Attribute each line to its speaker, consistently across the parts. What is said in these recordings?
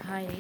Speaker 1: Hi.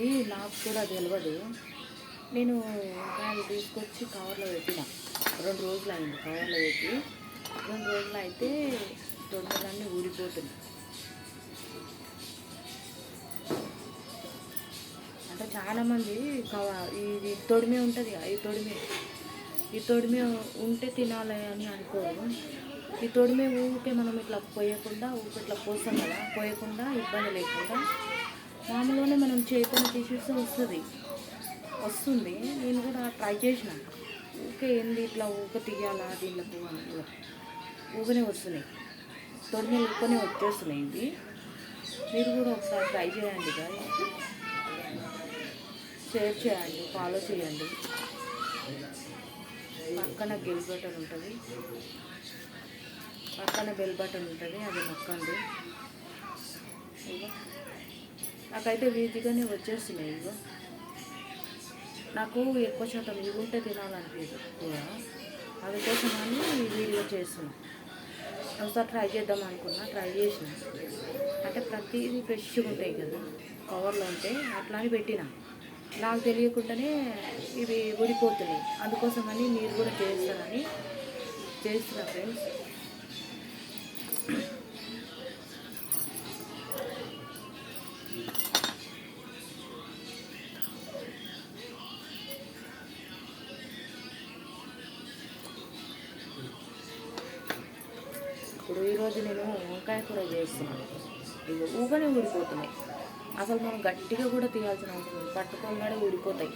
Speaker 1: ఇది నాకు కూడా తెలియదు. నేను వంకాయలు తీసుకొచ్చి కవర్లో పెట్టిన 2 రోజులు అయింది. కవర్లో పెట్టి 2 రోజులు అయితే తొందరగానే ఊడిపోతుంది. అంటే చాలామంది ఇది తొడిమే ఉంటుంది, ఈ తొడిమే ఉంటే తినాలి అని అనుకోరు. ఈ తొడిమే ఊరికే మనం ఇట్లా పోయకుండా ఇట్లా పోస్తాం కదా, పోయకుండా ఇబ్బంది లేకుండా మామూలుగానే మనం చేతిని తీసేస్తే వస్తుంది. నేను కూడా ట్రై చేసిన. ఊకే ఏంది ఇట్లా తీయాలా దీనికి అని ఊకనే వస్తున్నాయి, తొడిమేలు ఊకనే వచ్చేస్తున్నాయి. ఇవి మీరు కూడా ఒకసారి ట్రై చేయండి, షేర్ చేయండి, ఫాలో చేయండి. పక్కన బెల్ బటన్ ఉంటుంది, అది నొక్కండి. నాకైతే ఈజీగానే వచ్చేస్తున్నాయి. నాకు ఎక్కువ శాతం ఇవి ఉంటే తినాలనిపించదు కూడా, అందుకోసమని ఈ వీడియో చేస్తున్నాను. ఒకసారి ట్రై చేద్దాం అనుకున్నా, ట్రై చేసిన. అంటే ప్రతిదీ ఫ్రెష్గా ఉంటాయి కదా కవర్లో ఉంటే, అట్లా అని పెట్టిన. నాకు తెలియకుండానే ఇవి ఊడిపోతున్నాయి. అందుకోసమని మీరు కూడా చేస్తారని చేస్తున్నా ఫ్రెండ్స్. ఇప్పుడు ఈరోజు నేను వంకాయ కూర చేస్తున్నాను. ఇవి ఊగనే ఊడిపోతున్నాయి. అసలు మనం గట్టిగా కూడా తీయాల్సిన అవసరం లేదు, పట్టుకోగానే ఊడిపోతాయి.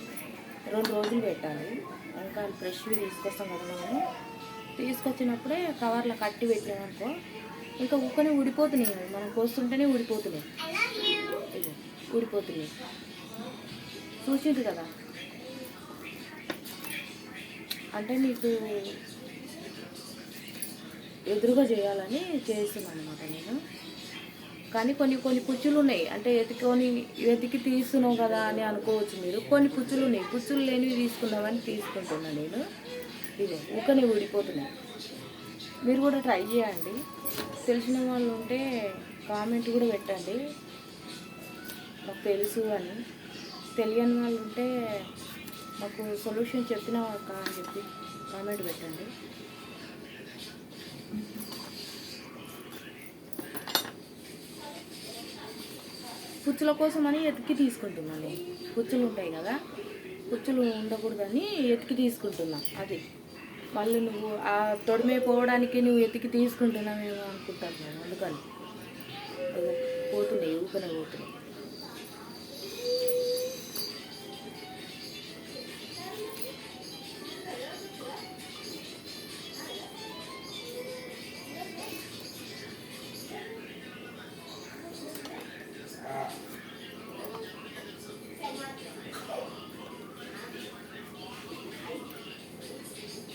Speaker 1: 2 రోజులు పెట్టాలి. వంకాయలు ఫ్రెష్వి తీసుకొస్తాం కదా మనము, తీసుకొచ్చినప్పుడే కవర్లో కట్టి పెట్టామనుకో ఇంకా ఊకనే ఊడిపోతున్నాయి. మనం కోస్తుంటేనే ఊడిపోతున్నాయి. చూసింది కదా. అంటే మీకు ఎదురుగా చేయాలని చేస్తున్నాను అనమాట నేను. కానీ కొన్ని పుచ్చులు ఉన్నాయి. అంటే వెతికి తీస్తున్నావు కదా అని అనుకోవచ్చు మీరు. కొన్ని పుచ్చులు ఉన్నాయి, పుచ్చులు లేనివి తీసుకున్నామని తీసుకుంటున్నాను నేను. ఇదే ఊకనే ఊడిపోతున్నాయి. మీరు కూడా ట్రై చేయండి. తెలిసిన వాళ్ళు ఉంటే కామెంట్ కూడా పెట్టండి, నాకు తెలుసు అని. తెలియని వాళ్ళు ఉంటే మాకు సొల్యూషన్ చెప్పినా అని చెప్పి కామెంట్ పెట్టండి. కుచ్చుల కోసం అని ఎతికి తీసుకుంటున్నాను. కుచ్చులు ఉంటాయి కదా, కుచ్చులు ఉండకూడదని ఎతికి తీసుకుంటున్నా. అది మళ్ళీ నువ్వు ఆ తొడిమే పోవడానికి నువ్వు ఎతికి తీసుకుంటున్నావేమో అనుకుంటాను నేను. అందుకని పోతున్నాయి, ఊకనే పోతున్నాయి.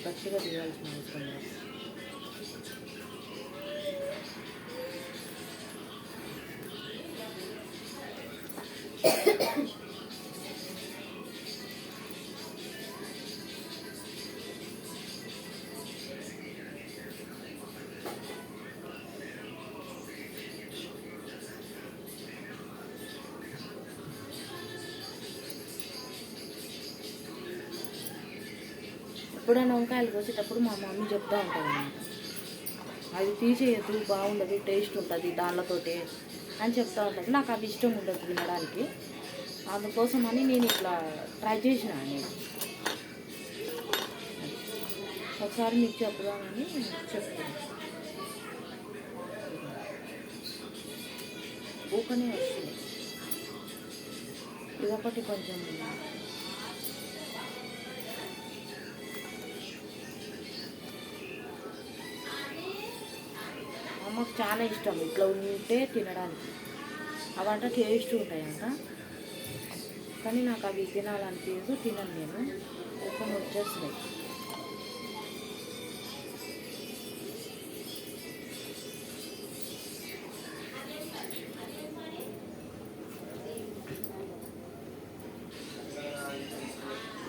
Speaker 1: గట్టిగా తీయాల్సిన అవసరం లేదు. ఎప్పుడైనా వంకాయలు కోసేటప్పుడు మా మమ్మీ చెప్తూ ఉంటుంది అన్నమాట, అది తీసేయద్దు, బాగుండదు, టేస్ట్ ఉంటుంది దానితోటే అని చెప్తూ ఉంటుంది. నాకు అది ఇష్టం ఉండదు తినడానికి, అందుకోసమని నేను ఇట్లా ట్రై చేసిన. నేను ఒకసారి మీకు చెప్దామని చెప్తాను. ఊకనే వస్తుంది. ఇదొకటి కొంచెం అమ్మకు చాలా ఇష్టం ఇట్లా ఉంటే తినడానికి. అవంట టేస్ట్ ఉంటాయంట, కానీ నాకు అవి తినాలనిపించదు, తినను నేను. ఊకనే వచ్చేస్తున్నాయి.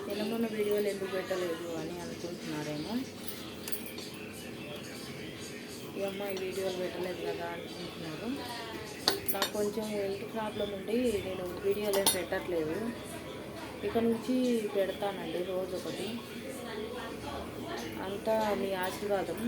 Speaker 1: తినమన్న వీడియోలు ఎందుకు పెట్టలేదు అని అనుకుంటున్నారేమో. ఈ అమ్మాయి వీడియోలు పెట్టలేదు కదా అనుకుంటున్నారు. నాకు కొంచెం హెల్త్ ప్రాబ్లం ఉండి నేను వీడియోలు ఏం పెట్టట్లేదు. ఇక నుంచి పెడతానండి, రోజు ఒకటి. అంతా మీ ఆశీర్వాదం.